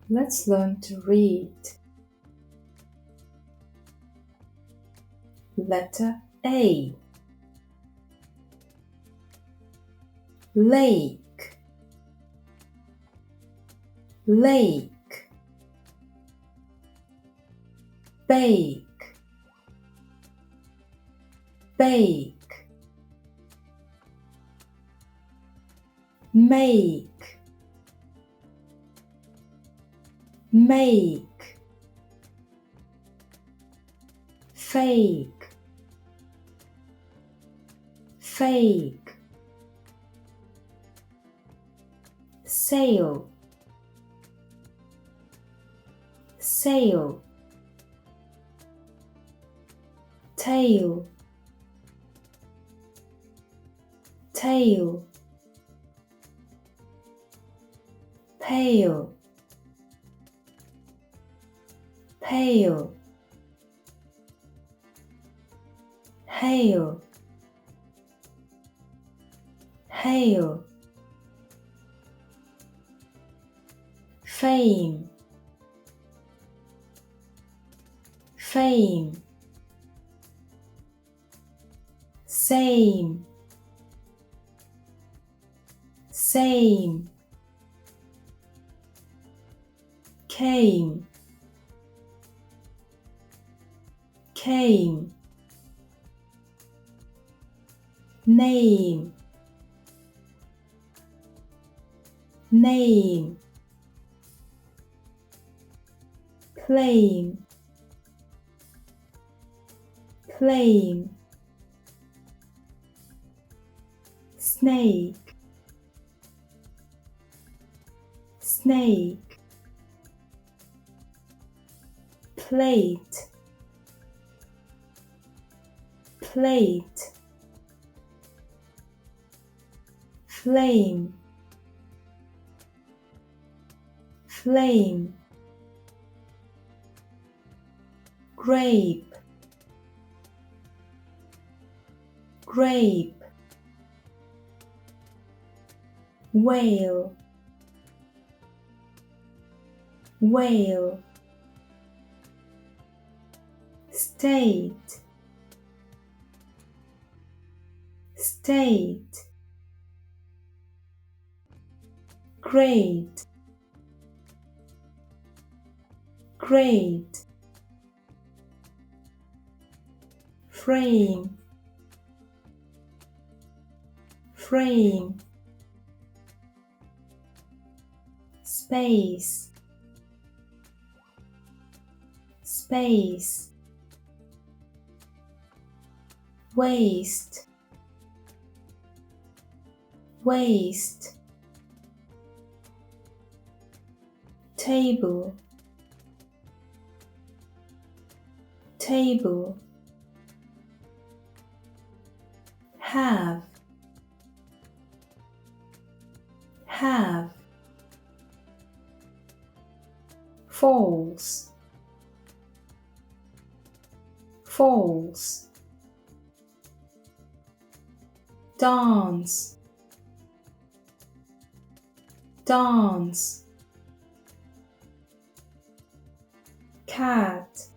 Let's learn to read. Letter A. Lake, lake. Bake, bake. Make, make. Fake, fake. Sail, sail. Tail, tail. Pale, pale. Hail, hail. Fame, fame. Same, same. Came, came. Name, name. Claim, claim. Snake, snake. Plate, plate. Flame, flame. Grape, grape. Whale, whale. State, state. Great, great. Frame, frame. Space, space. Waste, waste. Table, table. Have, have. Falls, falls. Dance, dance. Cat,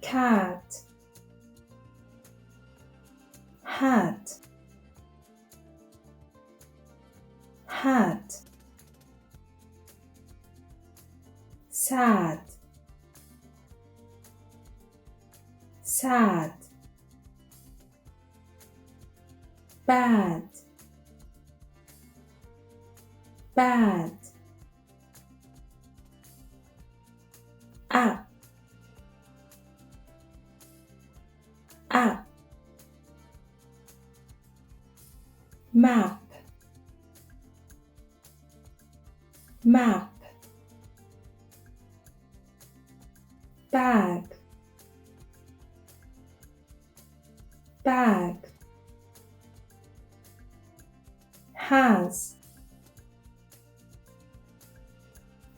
cat. Hat, hat. Sad, sad. Bad, bad. Up, up. Map, map. Bag, bag. Has,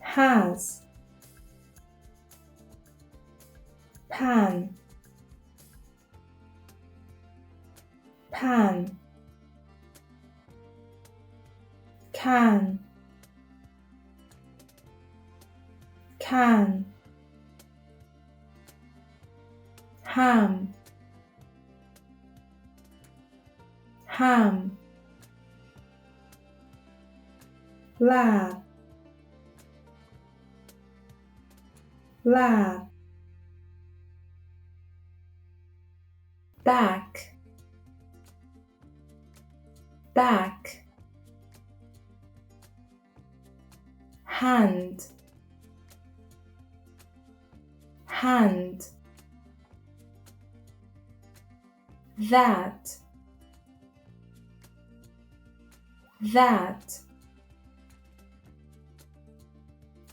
has. Pan, pan. Can, tan, ham, ham, lab, lab, back, back, hand, hand, that, that,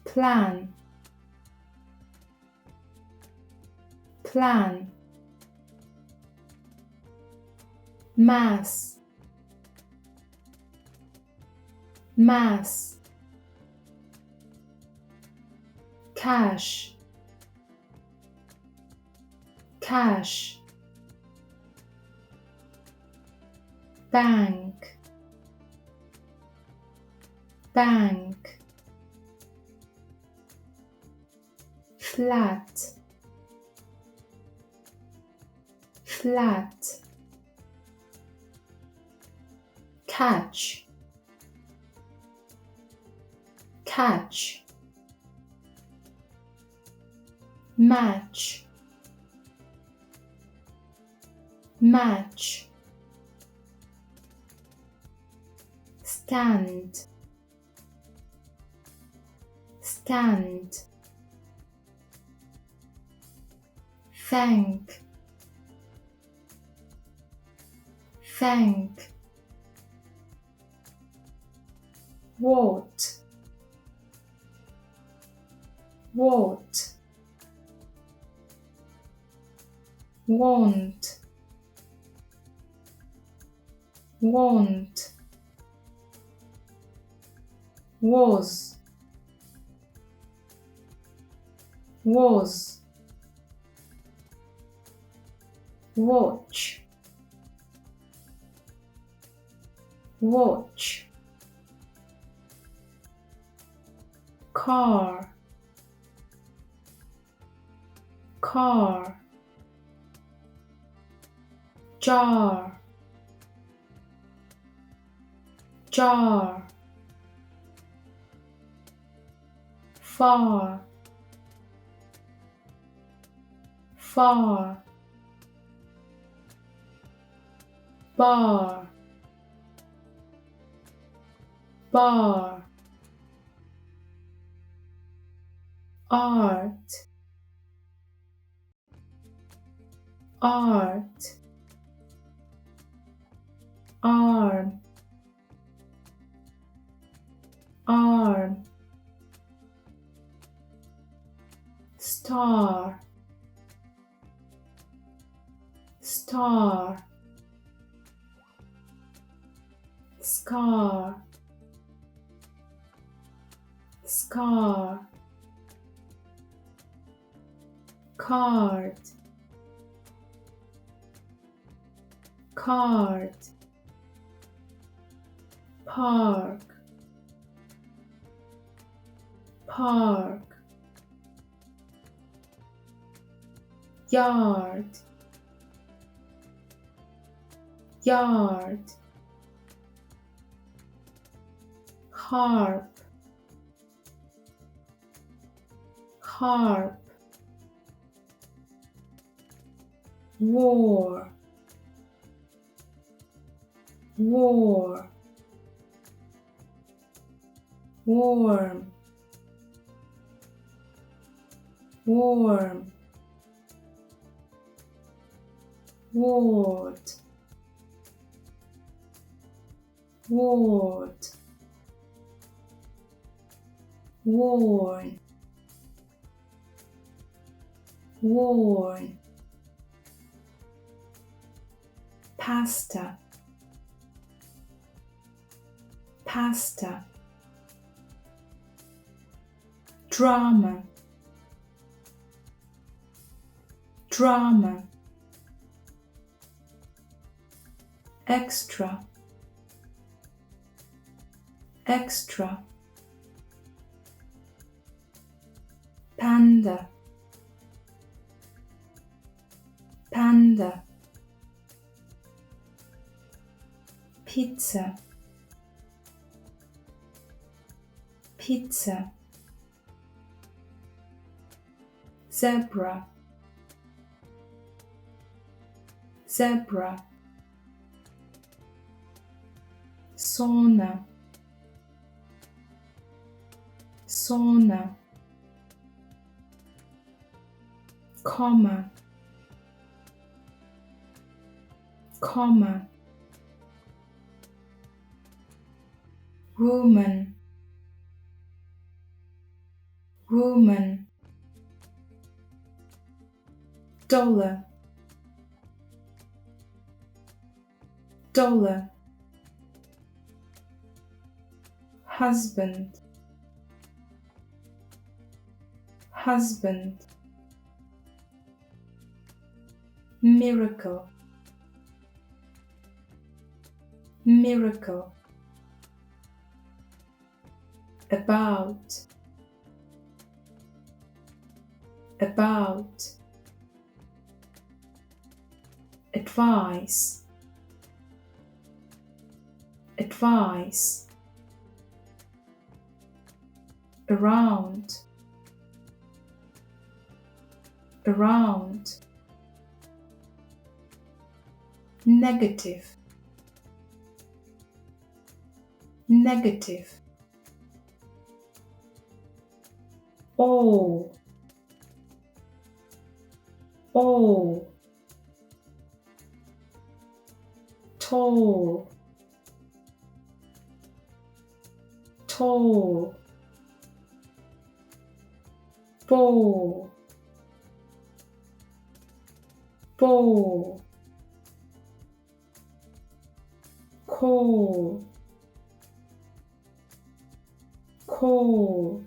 plan, plan, mass, mass, cash, cash, bank, bank, flat, flat, catch, catch, match, match, stand, stand, thank, thank, what, what, want, want, was, was, watch, watch, car, car, jar, jar, far, far, bar, bar, art, art, arm, arm, star, star, scar, scar, card, card, park, park, yard, yard, harp, harp, war, war, warm, warm, ward, ward, worn, worn, pasta, pasta, drama, drama, extra, extra, panda, panda, pizza, pizza, zebra, zebra, sauna, sauna, comma, comma, woman, woman, dollar, dollar, husband, husband, miracle, miracle, about, about, advice, advice, around, around, negative, negative, all, all, tall, tall, ball, ball, call, call,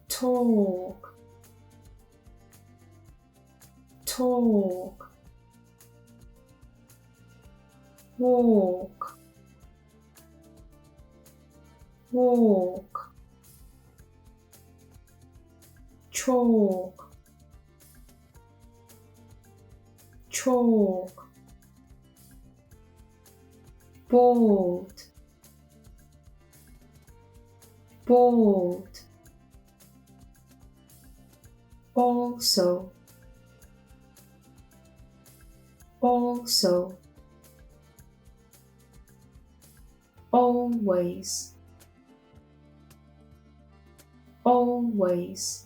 talk, talk, walk, walk, chalk, chalk, bald, bald, also, also, always, always,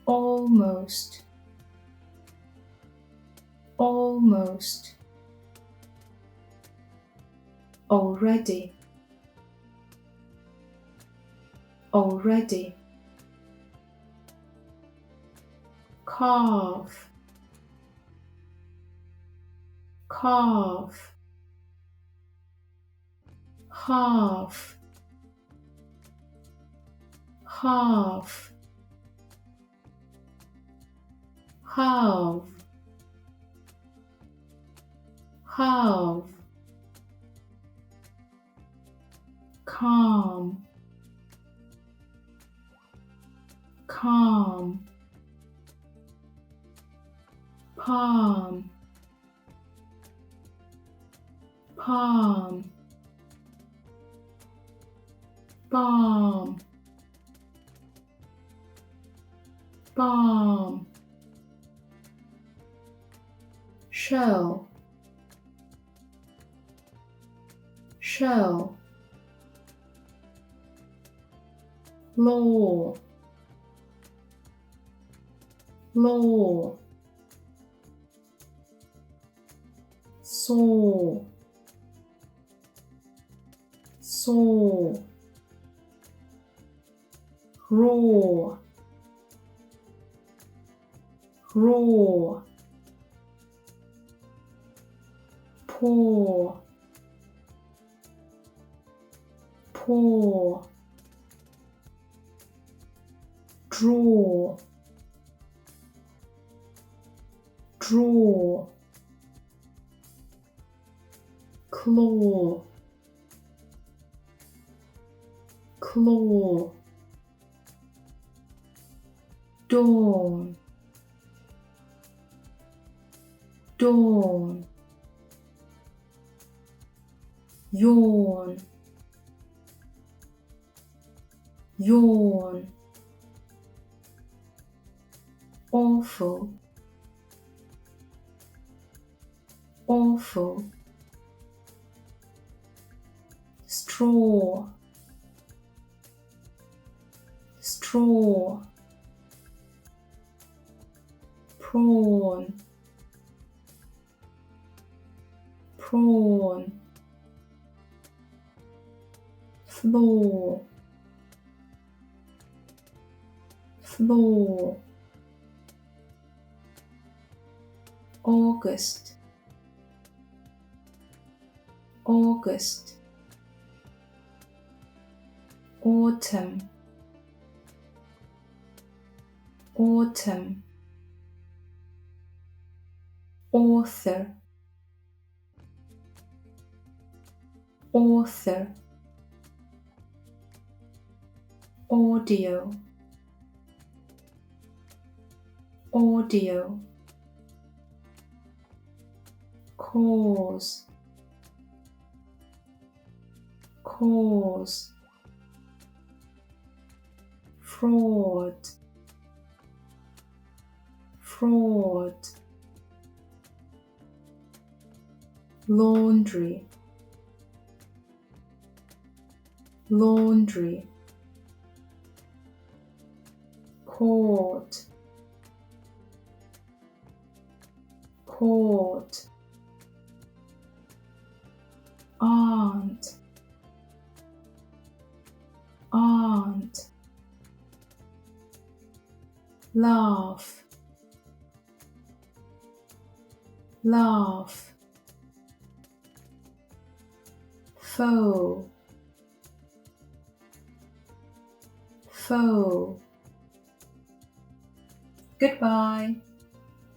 almost, almost, already, already, carve, carve, half, half, halve, halve, calm, calm, palm, palm, balm, balm, shell, shell, law, law, saw, saw, raw, raw, pour, pour, draw, draw, claw, claw, dawn, dawn, yawn, yawn, awful, awful, straw, straw, prawn, prawn, floor, floor, August, August, autumn, autumn, author, author, audio, audio, cause, cause, fraud, fraud, laundry, laundry, court, court, aunt, aunt, laugh, laugh, foe, foe. Goodbye.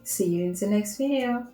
See you in the next video.